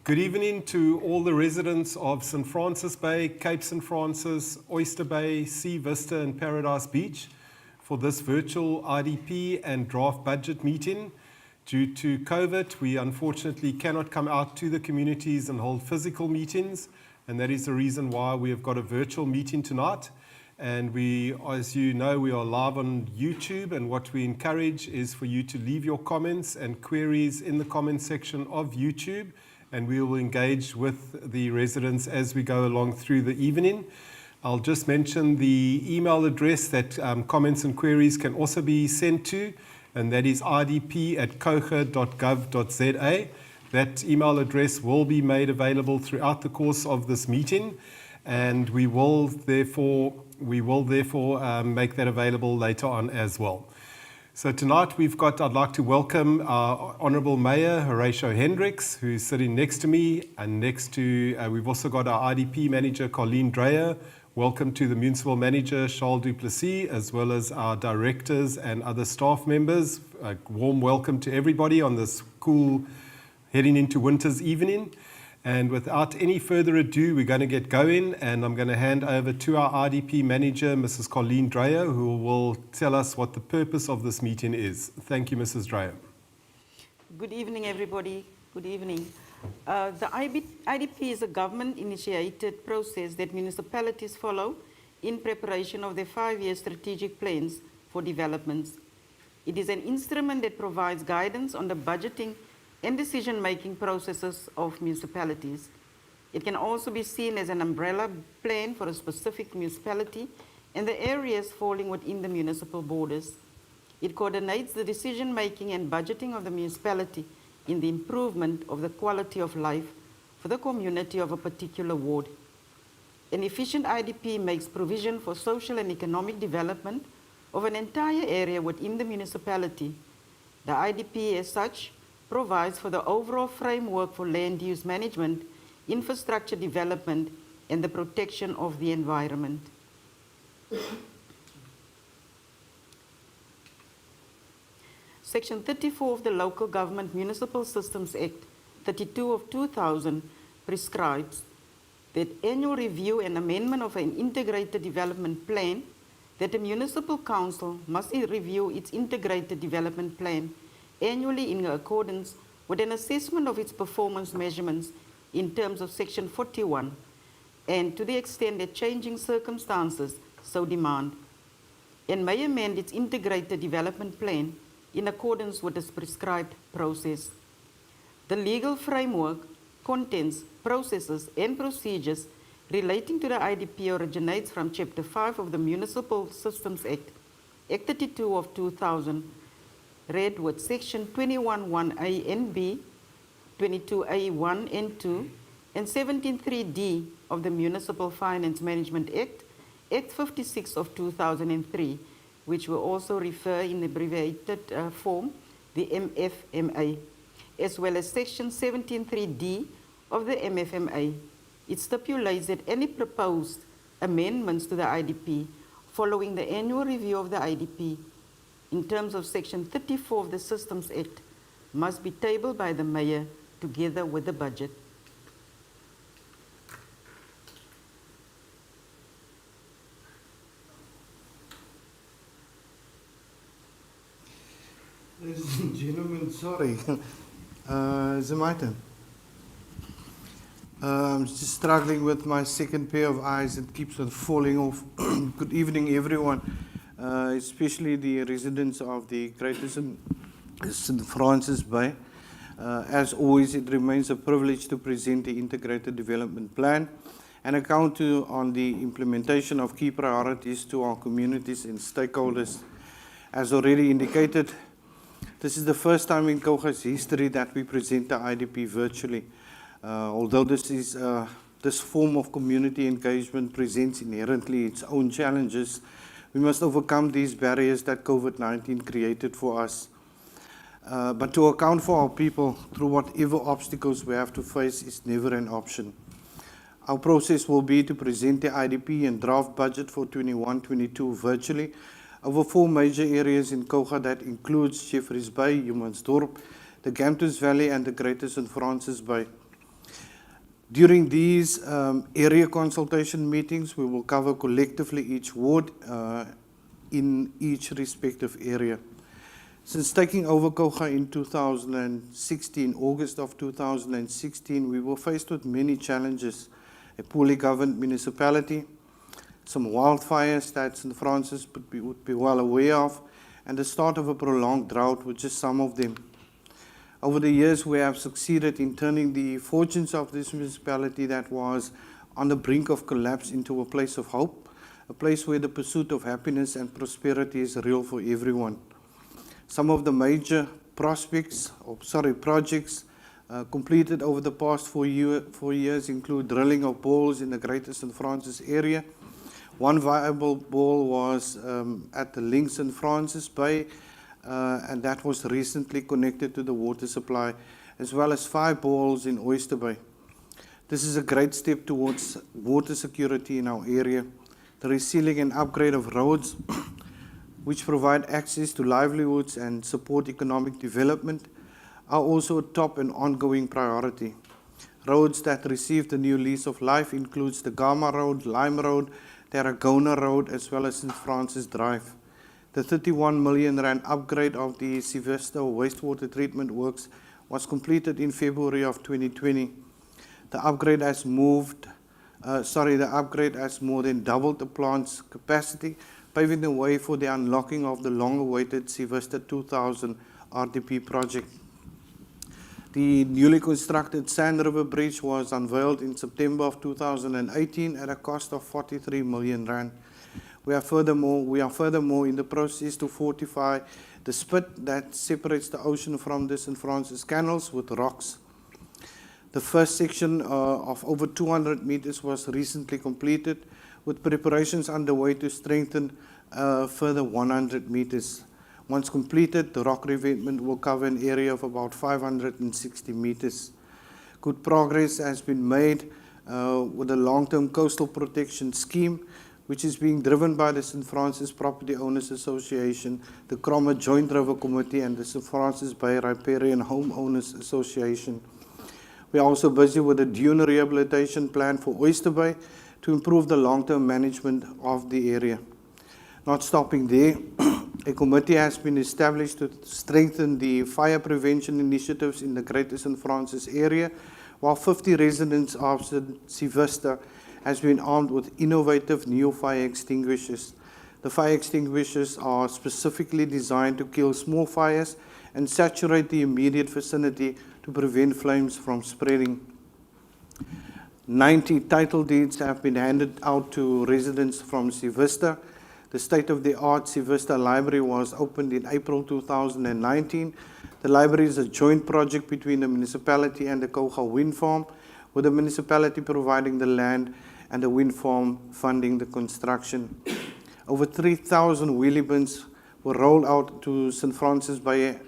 Good evening to all the residents of St. Francis Bay, Cape St. Francis, Oyster Bay, Sea Vista and Paradise Beach for this virtual IDP and draft budget meeting. Due to COVID, we unfortunately cannot come out to the communities and hold physical meetings, and that is the reason why we have got a virtual meeting tonight. And we, as you know, we are live on YouTube, and what we encourage is for you to leave your comments and queries in the comment section of YouTube, and we will engage with the residents as we go along through the evening. I'll just mention the email address that comments and queries can also be sent to, and that is idp@kouga.gov.za. That email address will be made available throughout the course of this meeting, and we will therefore make that available later on as well. So tonight I'd like to welcome our Honourable Mayor, Horatio Hendricks, who's sitting next to me, and we've also got our IDP Manager, Colleen Dreyer. Welcome to the Municipal Manager, Charles Duplessis, as well as our directors and other staff members. A warm welcome to everybody on this cool, heading into winter's evening. And without any further ado, we're going to get going, and I'm going to hand over to our IDP Manager, Mrs. Colleen Dreyer, who will tell us what the purpose of this meeting is. Thank you, Mrs. Dreyer. Good evening, everybody. Good evening. The IDP is a government-initiated process that municipalities follow in preparation of their 5-year strategic plans for developments. It is an instrument that provides guidance on the budgeting and decision-making processes of municipalities. It can also be seen as an umbrella plan for a specific municipality and the areas falling within the municipal borders. It coordinates the decision-making and budgeting of the municipality in the improvement of the quality of life for the community of a particular ward. An efficient IDP makes provision for social and economic development of an entire area within the municipality. The IDP, as such, provides for the overall framework for land use management, infrastructure development, and the protection of the environment. Section 34 of the Local Government Municipal Systems Act 32 of 2000 prescribes that annual review and amendment of an integrated development plan, that a municipal council must review its integrated development plan annually in accordance with an assessment of its performance measurements in terms of Section 41, and to the extent that changing circumstances so demand, and may amend its integrated development plan in accordance with its prescribed process. The legal framework, contents, processes, and procedures relating to the IDP originates from Chapter 5 of the Municipal Systems Act, Act 32 of 2000, read with Section 21(1)(a) and B, 22(a)(1) and 2, and 17(3)(d) of the Municipal Finance Management Act, Act 56 of 2003, which will also refer in abbreviated form, the MFMA, as well as Section 17(3)(d) of the MFMA. It stipulates that any proposed amendments to the IDP following the annual review of the IDP in terms of Section 34 of the Systems Act must be tabled by the Mayor together with the budget. Ladies and gentlemen, sorry. Is it my turn? I'm just struggling with my second pair of eyes. It keeps on falling off. Good evening, everyone. Especially the residents of the Greater St. Francis Bay. As always, it remains a privilege to present the Integrated Development Plan and account on the implementation of key priorities to our communities and stakeholders. As already indicated, this is the first time in Kouga's history that we present the IDP virtually. Although this form of community engagement presents inherently its own challenges, we must overcome these barriers that COVID-19 created for us. But to account for our people through whatever obstacles we have to face is never an option. Our process will be to present the IDP and draft budget for 21-22 virtually over 4 major areas in Kouga that includes Jeffreys Bay, Humansdorp, the Gamtus Valley and the Greater St. Francis Bay. During these area consultation meetings, we will cover collectively each ward in each respective area. Since taking over Kouga in 2016, August of 2016, we were faced with many challenges. A poorly governed municipality, some wildfires that St. Francis would be well aware of, and the start of a prolonged drought were just some of them. Over the years, we have succeeded in turning the fortunes of this municipality that was on the brink of collapse into a place of hope, a place where the pursuit of happiness and prosperity is real for everyone. Some of the major projects completed over the past 4 years include drilling of boreholes in the Greater St. Francis area. One viable borehole was at the Link St. Francis Bay, and that was recently connected to the water supply, as well as 5 boreholes in Oyster Bay. This is a great step towards water security in our area. The resealing and upgrade of roads, which provide access to livelihoods and support economic development, are also a top and ongoing priority. Roads that received a new lease of life includes the Gama Road, Lime Road, Tarragona Road, as well as St. Francis Drive. The 31 million rand upgrade of the Sivesta wastewater treatment works was completed in February of 2020. The upgrade has more than doubled the plant's capacity, paving the way for the unlocking of the long-awaited Sivesta 2000 RDP project. The newly constructed Sand River Bridge was unveiled in September of 2018 at a cost of 43 million rand. We are furthermore in the process to fortify the spit that separates the ocean from the St. Francis canals with rocks. The first section of over 200 meters was recently completed, with preparations underway to strengthen further 100 meters. Once completed, the rock revetment will cover an area of about 560 meters. Good progress has been made with the long-term coastal protection scheme, which is being driven by the St. Francis Property Owners Association, the Cromer Joint River Committee, and the St. Francis Bay Riparian Homeowners Association. We are also busy with a dune rehabilitation plan for Oyster Bay to improve the long-term management of the area. Not stopping there, a committee has been established to strengthen the fire prevention initiatives in the Greater St. Francis area, while 50 residents of Sivesta has been armed with innovative new fire extinguishers. The fire extinguishers are specifically designed to kill small fires and saturate the immediate vicinity to prevent flames from spreading. 90 title deeds have been handed out to residents from Sivesta. The state-of-the-art Sivesta Library was opened in April 2019. The library is a joint project between the municipality and the Kouga wind farm, with the municipality providing the land and the wind farm funding the construction. Over 3,000 wheelie bins were rolled out to St. Francis Bay,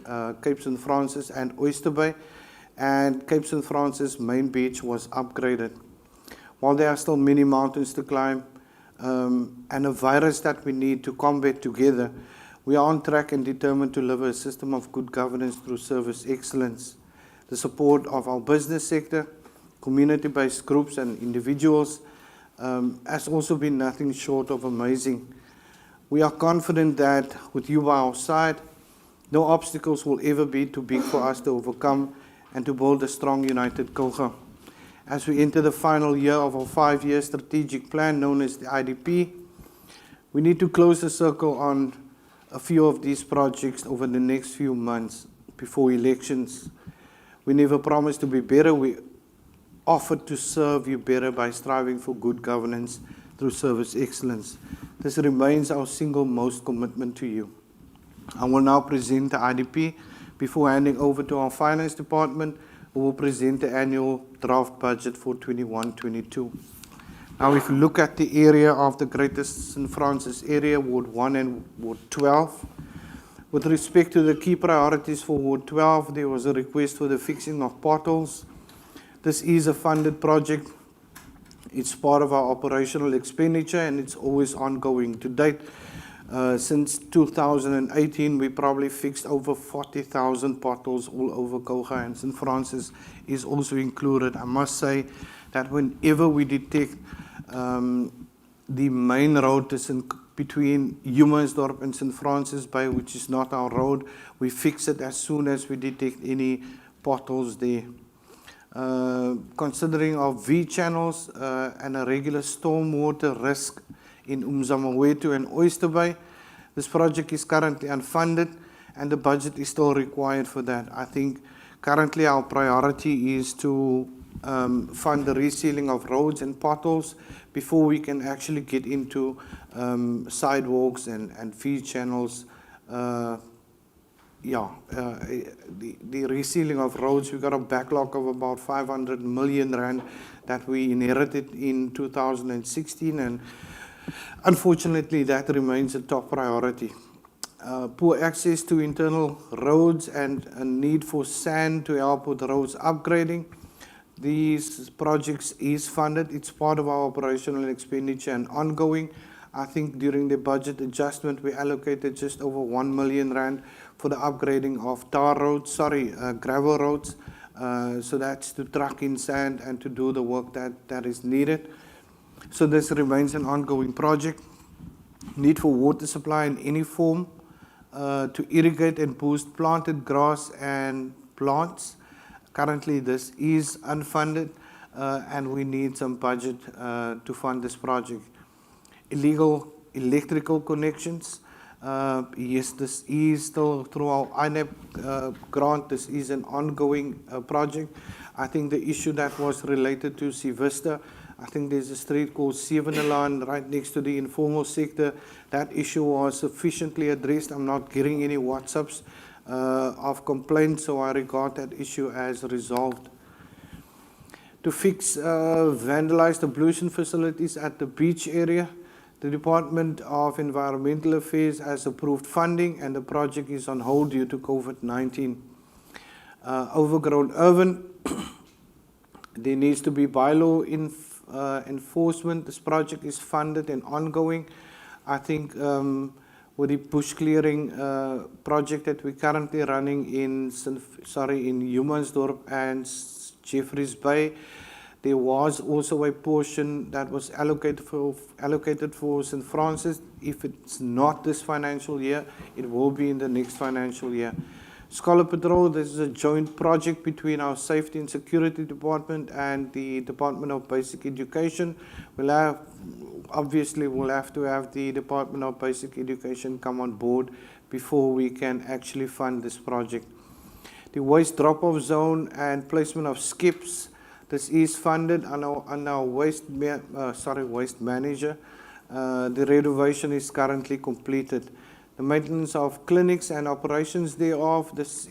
Cape St. Francis and Oyster Bay, and Cape St. Francis main beach was upgraded. While there are still many mountains to climb and a virus that we need to combat together, we are on track and determined to deliver a system of good governance through service excellence. The support of our business sector, community-based groups and individuals has also been nothing short of amazing. We are confident that with you by our side, no obstacles will ever be too big for us to overcome and to build a strong, united Kouga. As we enter the final year of our 5-year strategic plan known as the IDP, we need to close the circle on a few of these projects over the next few months before elections. We never promised to be better. We offered to serve you better by striving for good governance through service excellence. This remains our single most commitment to you. I will now present the IDP before handing over to our finance department, who will present the annual draft budget for 21-22. Now, if you look at the area of the Greater St. Francis area, Ward 1 and Ward 12, with respect to the key priorities for Ward 12, there was a request for the fixing of potholes. This is a funded project. It's part of our operational expenditure and it's always ongoing. To date, since 2018, we probably fixed over 40,000 potholes all over Kouga, and St. Francis is also included. I must say that whenever we detect the main road is between Humansdorp and St. Francis Bay, which is not our road, we fix it as soon as we detect any potholes there. Considering our V channels and a regular stormwater risk in Umzamawetu and Oyster Bay, this project is currently unfunded and the budget is still required for that. I think currently our priority is to fund the resealing of roads and potholes before we can actually get into sidewalks and V channels. The resealing of roads, we've got a backlog of about 500 million rand that we inherited in 2016, and unfortunately that remains a top priority. Poor access to internal roads and a need for sand to help with roads upgrading. These projects is funded. It's part of our operational expenditure and ongoing. I think during the budget adjustment, we allocated just over 1 million rand for the upgrading of gravel roads. So that's to truck in sand and to do the work that is needed. So this remains an ongoing project. Need for water supply in any form to irrigate and boost planted grass and plants. Currently this is unfunded and we need some budget to fund this project. Illegal electrical connections. Yes, this is still through our INEP grant. This is an ongoing project. I think the issue that was related to Sivista, I think there's a street called Sevenalaan right next to the informal sector. That issue was sufficiently addressed. I'm not getting any WhatsApps of complaints, so I regard that issue as resolved. To fix vandalized ablution facilities at the beach area, the Department of Environmental Affairs has approved funding and the project is on hold due to COVID-19. Overgrown urban, there needs to be bylaw enforcement. This project is funded and ongoing. I think with the bush clearing project that we're currently running in Humansdorp and Jeffreys Bay, there was also a portion that was allocated for St. Francis. If it's not this financial year, it will be in the next financial year. Scholar Patrol, this is a joint project between our Safety and Security Department and the Department of Basic Education. We'll have to have the Department of Basic Education come on board before we can actually fund this project. The waste drop-off zone and placement of skips, this is funded on our waste manager. The renovation is currently completed. The maintenance of clinics and operations thereof, this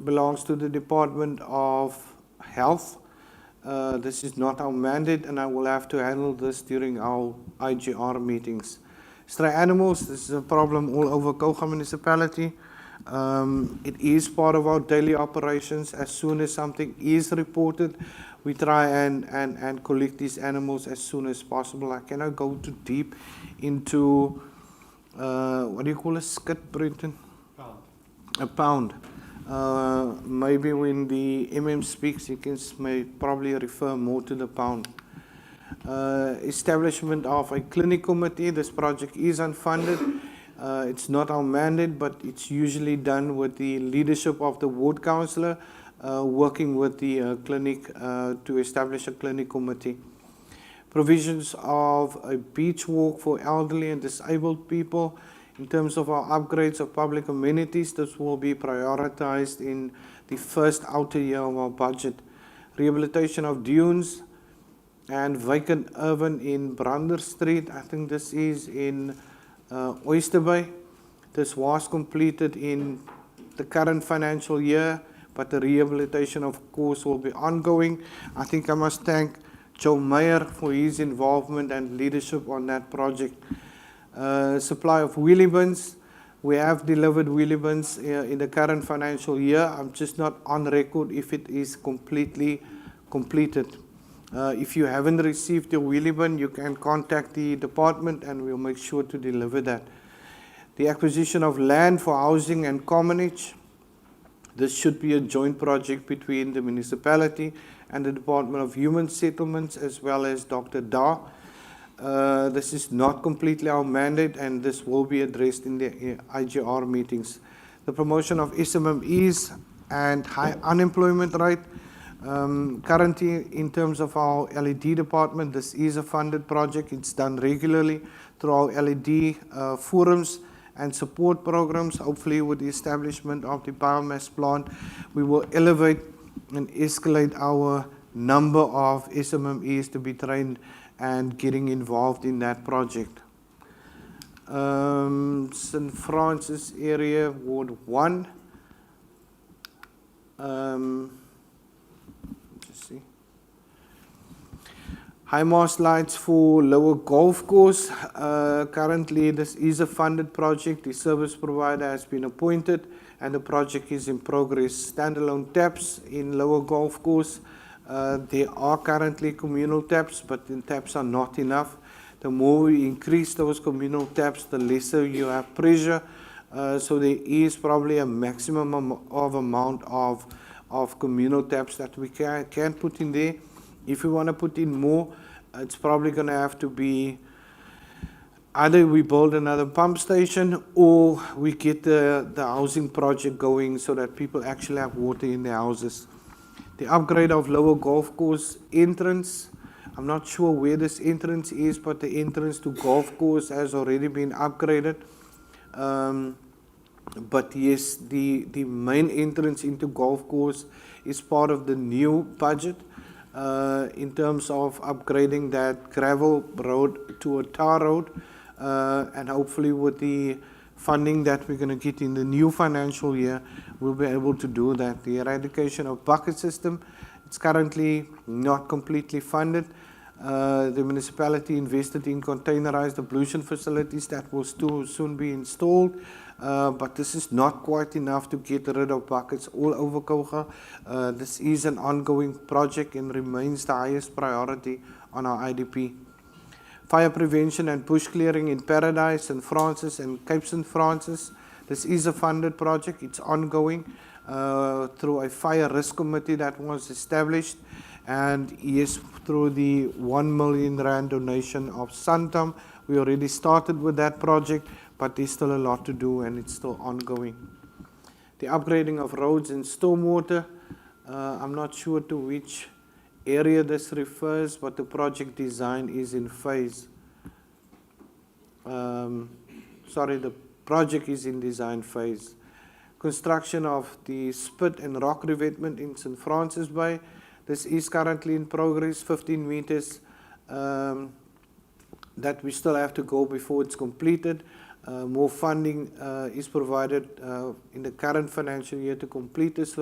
belongs to the Department of Health. This is not our mandate, and I will have to handle this during our IGR meetings. Stray animals, this is a problem all over Kouga Municipality. It is part of our daily operations. As soon as something is reported, we try and collect these animals as soon as possible. I cannot go too deep into what do you call a skit, Brenton? Pound. A pound. Maybe when the MM speaks, he may probably refer more to the pound. Establishment of a clinic committee. This project is unfunded. It's not our mandate, but it's usually done with the leadership of the ward councillor, working with the clinic to establish a clinic committee. Provisions of a beach walk for elderly and disabled people. In terms of our upgrades of public amenities, this will be prioritized in the first outer year of our budget. Rehabilitation of dunes and vacant urban in Brander Street. I think this is in Oyster Bay. This was completed in the current financial year, but the rehabilitation, of course, will be ongoing. I think I must thank Joe Meyer for his involvement and leadership on that project. Supply of wheelie bins. We have delivered wheelie bins in the current financial year. I'm just not on record if it is completely completed. If you haven't received your wheelie bin, you can contact the department and we'll make sure to deliver that. The acquisition of land for housing and commonage. This should be a joint project between the municipality and the Department of Human Settlements, as well as Dr. Da. This is not completely our mandate, and this will be addressed in the IGR meetings. The promotion of SMMEs and high unemployment rate. Currently, in terms of our LED department, this is a funded project. It's done regularly through our LED forums and support programs. Hopefully, with the establishment of the biomass plant, we will elevate and escalate our number of SMMEs to be trained and getting involved in that project. St. Francis area, Ward 1. Just see. High mast lights for Lower Golf Course. Currently, this is a funded project. The service provider has been appointed and the project is in progress. Standalone taps in Lower Golf Course. There are currently communal taps, but the taps are not enough. The more we increase those communal taps, the lesser you have pressure. So there is probably a maximum of amount of communal taps that we can put in there. If we want to put in more, it's probably going to have to be either we build another pump station or we get the housing project going so that people actually have water in their houses. The upgrade of Lower Golf Course entrance. I'm not sure where this entrance is, but the entrance to golf course has already been upgraded. But yes, the main entrance into golf course is part of the new budget in terms of upgrading that gravel road to a tar road, and hopefully with the funding that we're going to get in the new financial year, we'll be able to do that. The eradication of bucket system, it's currently not completely funded. The municipality invested in containerized ablution facilities that will soon be installed, but this is not quite enough to get rid of buckets all over Kouga. This is an ongoing project and remains the highest priority on our IDP. Fire prevention and bush clearing in Paradise, St. Francis and Cape St. Francis. This is a funded project. It's ongoing through a fire risk committee that was established, and yes, through the 1 million rand donation of Santam. We already started with that project, but there's still a lot to do and it's still ongoing. The upgrading of roads and stormwater. I'm not sure to which area this refers, but the project design is in phase. The project is in design phase. Construction of the spit and rock revetment in St. Francis Bay. This is currently in progress, 15 meters that we still have to go before it's completed. More funding is provided in the current financial year to complete this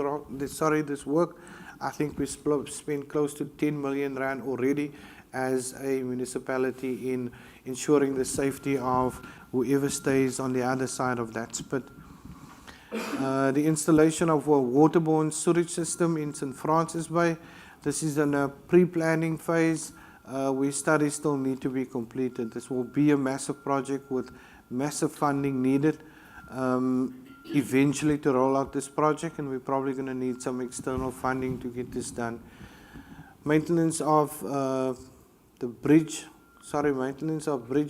work. I think we spent close to 10 million rand already as a municipality in ensuring the safety of whoever stays on the other side of that spit. The installation of a waterborne sewage system in St. Francis Bay. This is in a pre-planning phase where studies still need to be completed. This will be a massive project with massive funding needed eventually to roll out this project, and we're probably going to need some external funding to get this done. Maintenance of bridge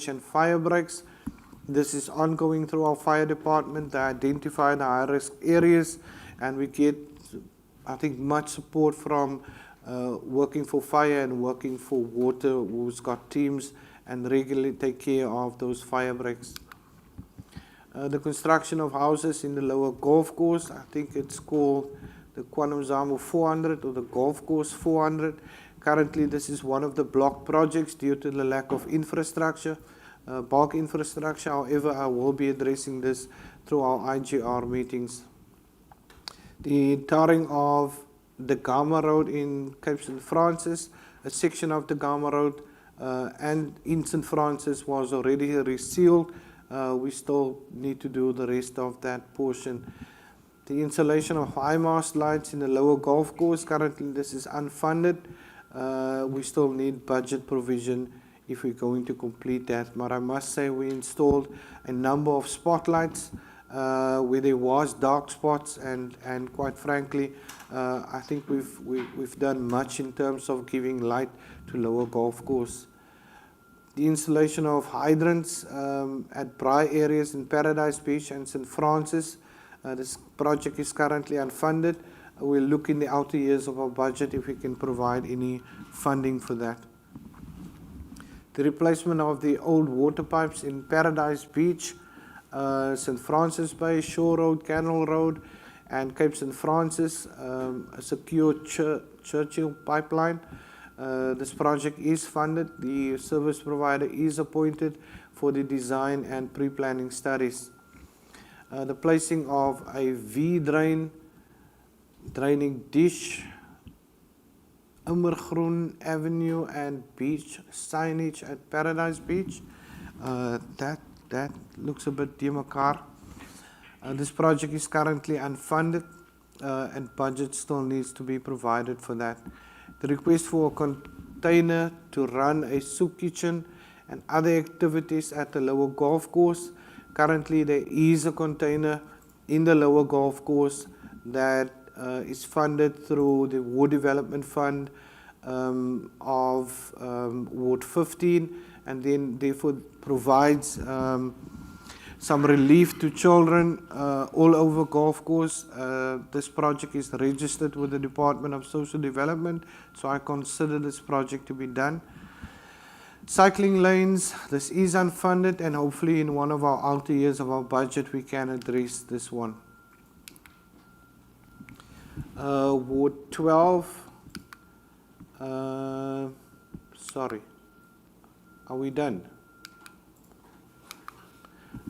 and fire breaks. This is ongoing through our fire department. They identify the high-risk areas, and we get, I think, much support from working for fire and working for water, who's got teams and regularly take care of those fire breaks. The construction of houses in the Lower Golf Course, I think it's called the Kouga Municipality 400 or the Golf Course 400. Currently, this is one of the block projects due to the lack of infrastructure, bulk infrastructure. However, I will be addressing this through our IGR meetings. The tarring of the Gama Road in Cape St. Francis, a section of the Gama Road and in St. Francis was already resealed. We still need to do the rest of that portion. The installation of high mast lights in the Lower Golf Course, currently this is unfunded. We still need budget provision if we're going to complete that. But I must say we installed a number of spotlights where there was dark spots, and quite frankly, I think we've done much in terms of giving light to Lower Golf Course. The installation of hydrants at dry areas in Paradise Beach and St. Francis. This project is currently unfunded. We'll look in the outer years of our budget if we can provide any funding for that. The replacement of the old water pipes in Paradise Beach, St. Francis Bay, Shore Road, Canal Road, and Cape St. Francis, a secure Churchill pipeline. This project is funded. The service provider is appointed for the design and pre-planning studies. The placing of a V-drain draining dish, Immergroen Avenue and beach signage at Paradise Beach. That looks a bit demakar. This project is currently unfunded and budget still needs to be provided for that. The request for a container to run a soup kitchen and other activities at the Lower Golf Course. Currently there is a container in the Lower Golf Course that is funded through the Ward Development Fund of Ward 15, and then therefore provides some relief to children all over golf course. This project is registered with the Department of Social Development, so I consider this project to be done. Cycling lanes, this is unfunded, and hopefully in one of our outer years of our budget we can address this one. Ward 12, sorry, are we done?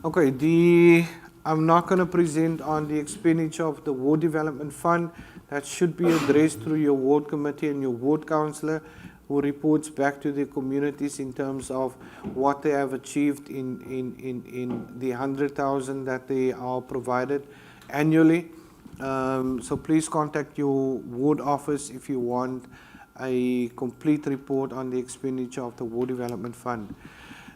Okay, I'm not going to present on the expenditure of the Ward Development Fund. That should be addressed through your ward committee and your ward councillor, who reports back to the communities in terms of what they have achieved in the 100,000 that they are provided annually. So please contact your ward office if you want a complete report on the expenditure of the Ward Development Fund.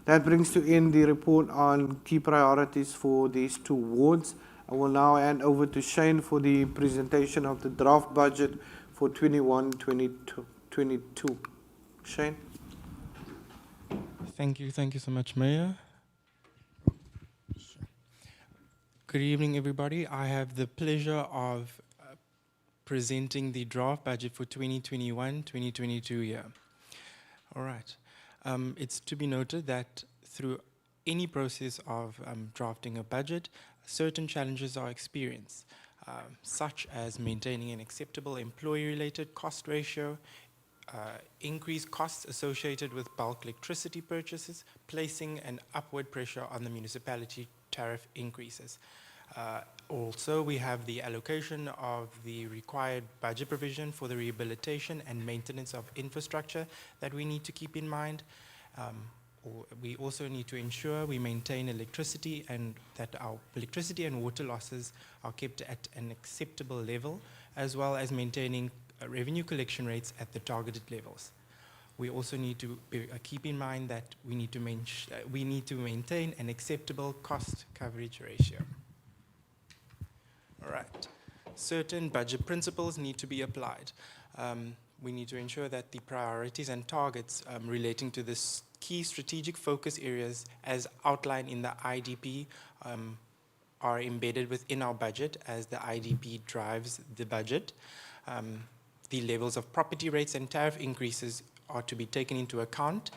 That brings to end the report on key priorities for these two wards. I will now hand over to Shane for the presentation of the draft budget for 21-22. Shane. Thank you so much, Mayor. Good evening, everybody. I have the pleasure of presenting the draft budget for 2021-2022 year. All right. It's to be noted that through any process of drafting a budget, certain challenges are experienced, such as maintaining an acceptable employee-related cost ratio, increased costs associated with bulk electricity purchases, placing an upward pressure on the municipality tariff increases. Also, we have the allocation of the required budget provision for the rehabilitation and maintenance of infrastructure that we need to keep in mind. We also need to ensure we maintain electricity and that our electricity and water losses are kept at an acceptable level, as well as maintaining revenue collection rates at the targeted levels. We also need to keep in mind that we need to maintain an acceptable cost coverage ratio. All right. Certain budget principles need to be applied. We need to ensure that the priorities and targets relating to this key strategic focus areas as outlined in the IDP are embedded within our budget as the IDP drives the budget. The levels of property rates and tariff increases are to be taken into account,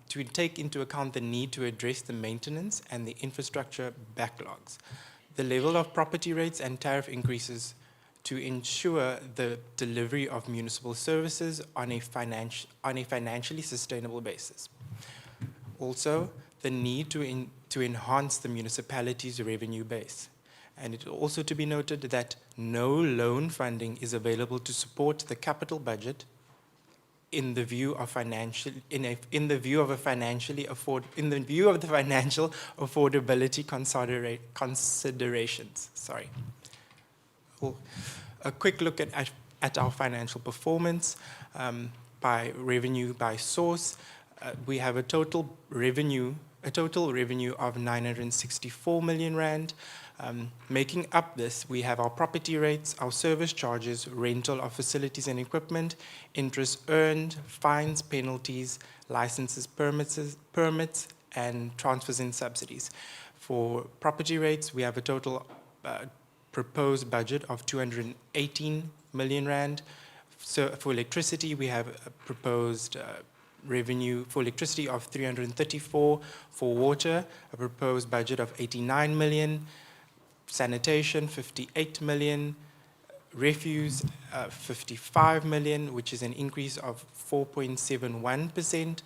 to take into account the need to address the maintenance and the infrastructure backlogs. The level of property rates and tariff increases to ensure the delivery of municipal services on a financially sustainable basis. Also, the need to enhance the municipality's revenue base. And it also to be noted that no loan funding is available to support the capital budget in the view of the financial affordability considerations. Sorry. A quick look at our financial performance by revenue by source. We have a total revenue of 964 million rand. Making up this, we have our property rates, our service charges, rental of facilities and equipment, interest earned, fines, penalties, licenses, permits, and transfers and subsidies. For property rates, we have a total proposed budget of 218 million rand. So for electricity, we have a proposed revenue for electricity of 334. For water, a proposed budget of 89 million. Sanitation, 58 million. Refuse, 55 million, which is an increase of 4.71%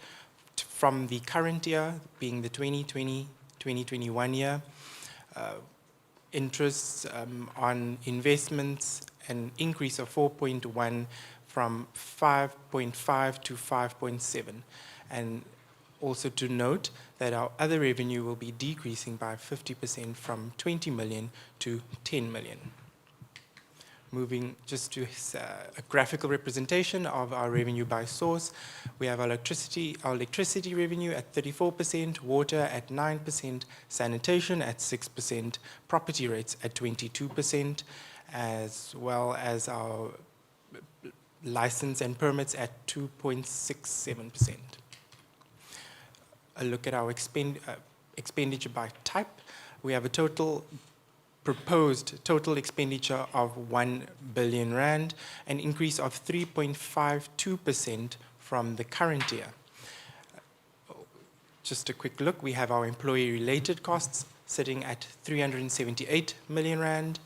from the current year, being the 2020-2021 year. Interests on investments, an increase of 4.1 from 5.5 to 5.7. And also to note that our other revenue will be decreasing by 50% from 20 million to 10 million. Moving just to a graphical representation of our revenue by source, we have our electricity revenue at 34%, water at 9%, sanitation at 6%, property rates at 22%, as well as our license and permits at 2.67%. A look at our expenditure by type. We have a proposed total expenditure of 1 billion rand, an increase of 3.52% from the current year. Just a quick look, we have our employee-related costs sitting at 378 million rand,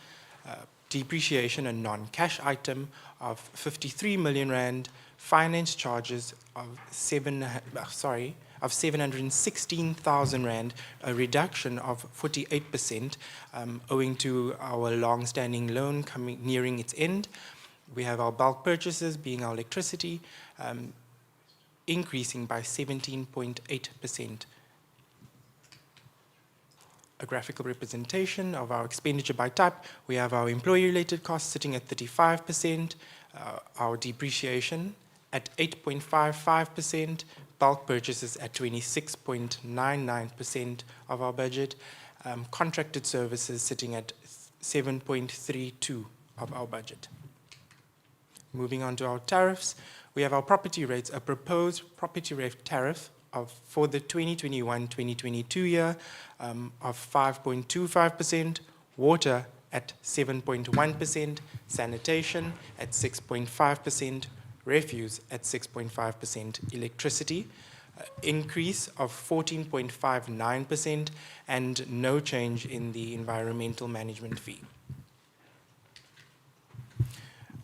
depreciation, a non-cash item of 53 million rand, finance charges of 716,000 rand, a reduction of 48%, owing to our long-standing loan nearing its end. We have our bulk purchases, being our electricity, increasing by 17.8%. A graphical representation of our expenditure by type. We have our employee-related costs sitting at 35%, our depreciation at 8.55%, bulk purchases at 26.99% of our budget, contracted services sitting at 7.32% of our budget. Moving on to our tariffs, we have our property rates, a proposed property rate tariff for the 2021-2022 year of 5.25%, water at 7.1%, sanitation at 6.5%, refuse at 6.5%, electricity increase of 14.59%, and no change in the environmental management fee.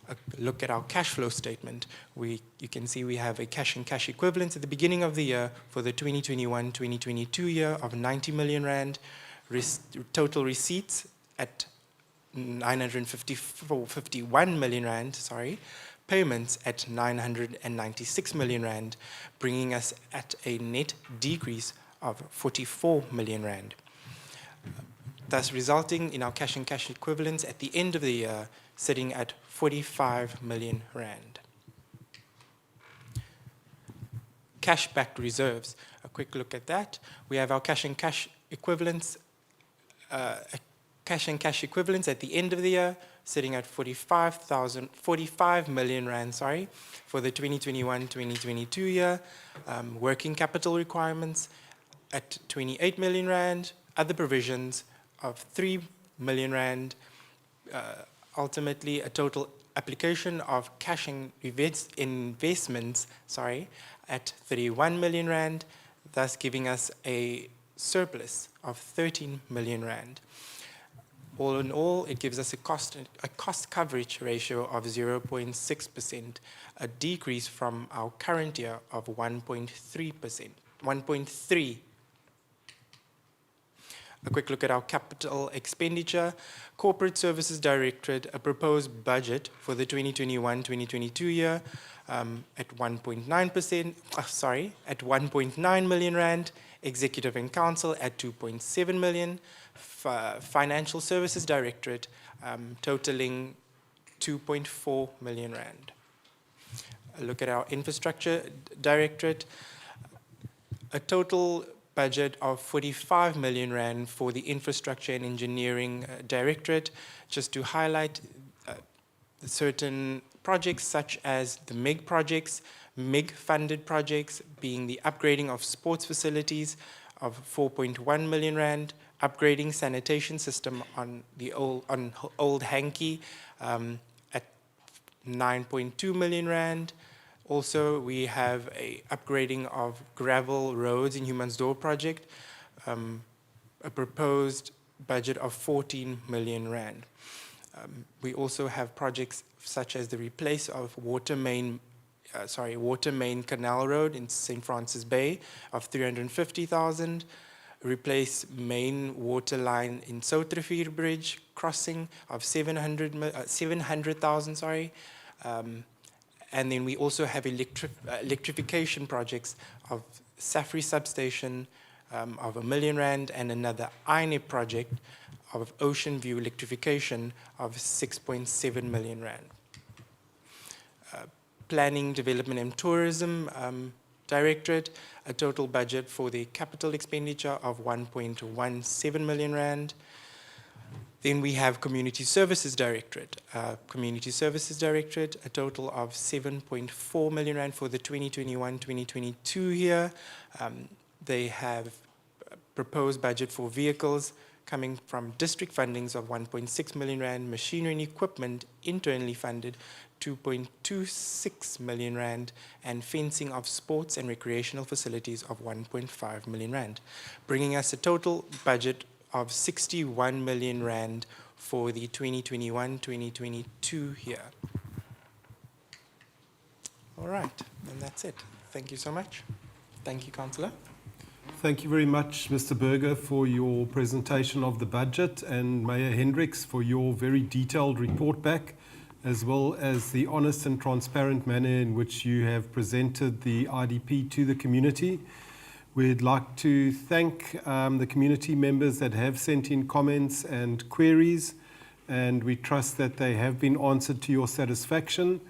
A look at our cash flow statement. You can see we have a cash and cash equivalents at the beginning of the year for the 2021-2022 year of 90 million rand, total receipts at 951 million rand, payments at 996 million rand, bringing us at a net decrease of 44 million rand. Thus resulting in our cash and cash equivalents at the end of the year sitting at 45 million rand. Cash-backed reserves, a quick look at that. We have our cash and cash equivalents at the end of the year sitting at 45 million rand, for the 2021-2022 year. Working capital requirements at 28 million rand, other provisions of 3 million rand, ultimately a total application of cash and investments, at 31 million rand, thus giving us a surplus of 13 million rand. All in all, it gives us a cost coverage ratio of 0.6%, a decrease from our current year of 1.3%. A quick look at our capital expenditure. Corporate Services Directorate, a proposed budget for the 2021-2022 year at 1.9 million rand. Executive and Council at 2.7 million. Financial Services Directorate totaling 2.4 million rand. A look at our Infrastructure Directorate, a total budget of 45 million rand for the Infrastructure and Engineering Directorate, just to highlight certain projects such as the MIG projects, MIG-funded projects being the upgrading of sports facilities of 4.1 million rand, upgrading sanitation system on the old Hanky at 9.2 million rand. Also, we have a upgrading of gravel roads in Humansdorp project, a proposed budget of 14 million rand. We also have projects such as the replace of water main canal road in St. Francis Bay of 350,000, replace main water line in Soutrivier Bridge crossing of 700,000, and then we also have electrification projects of Safri substation of 1 million rand and another INEP project of Ocean View electrification of 6.7 million rand. Planning, Development and Tourism Directorate, a total budget for the capital expenditure of 1.17 million rand. Then we have Community Services Directorate. Community Services Directorate, a total of 7.4 million rand for the 2021-2022 year. They have a proposed budget for vehicles coming from district fundings of 1.6 million rand, machinery and equipment internally funded 2.26 million rand, and fencing of sports and recreational facilities of 1.5 million rand, bringing us a total budget of 61 million rand for the 2021-2022 year. All right, and that's it. Thank you so much. Thank you, Councillor. Thank you very much, Mr. Berger, for your presentation of the budget, and Mayor Hendricks for your very detailed report back, as well as the honest and transparent manner in which you have presented the IDP to the community. We'd like to thank the community members that have sent in comments and queries, and we trust that they have been answered to your satisfaction.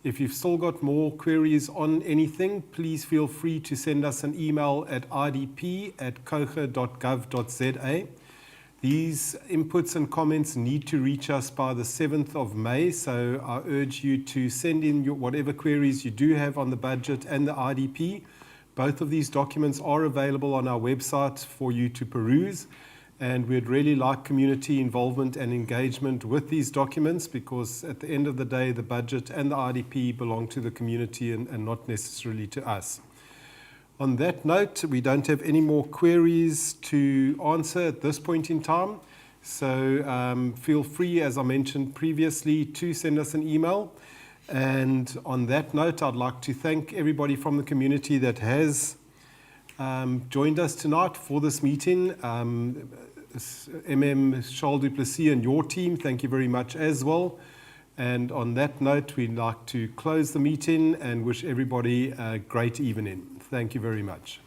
If you've still got more queries on anything, please feel free to send us an email at idp@kouga.gov.za. These inputs and comments need to reach us by the 7th of May, so I urge you to send in whatever queries you do have on the budget and the IDP. Both of these documents are available on our website for you to peruse, and we'd really like community involvement and engagement with these documents, because at the end of the day, the budget and the IDP belong to the community and not necessarily to us. On that note, we don't have any more queries to answer at this point in time, so feel free, as I mentioned previously, to send us an email. And on that note, I'd like to thank everybody from the community that has joined us tonight for this meeting. Charles Duplessis and your team, thank you very much as well. And on that note, we'd like to close the meeting and wish everybody a great evening. Thank you very much.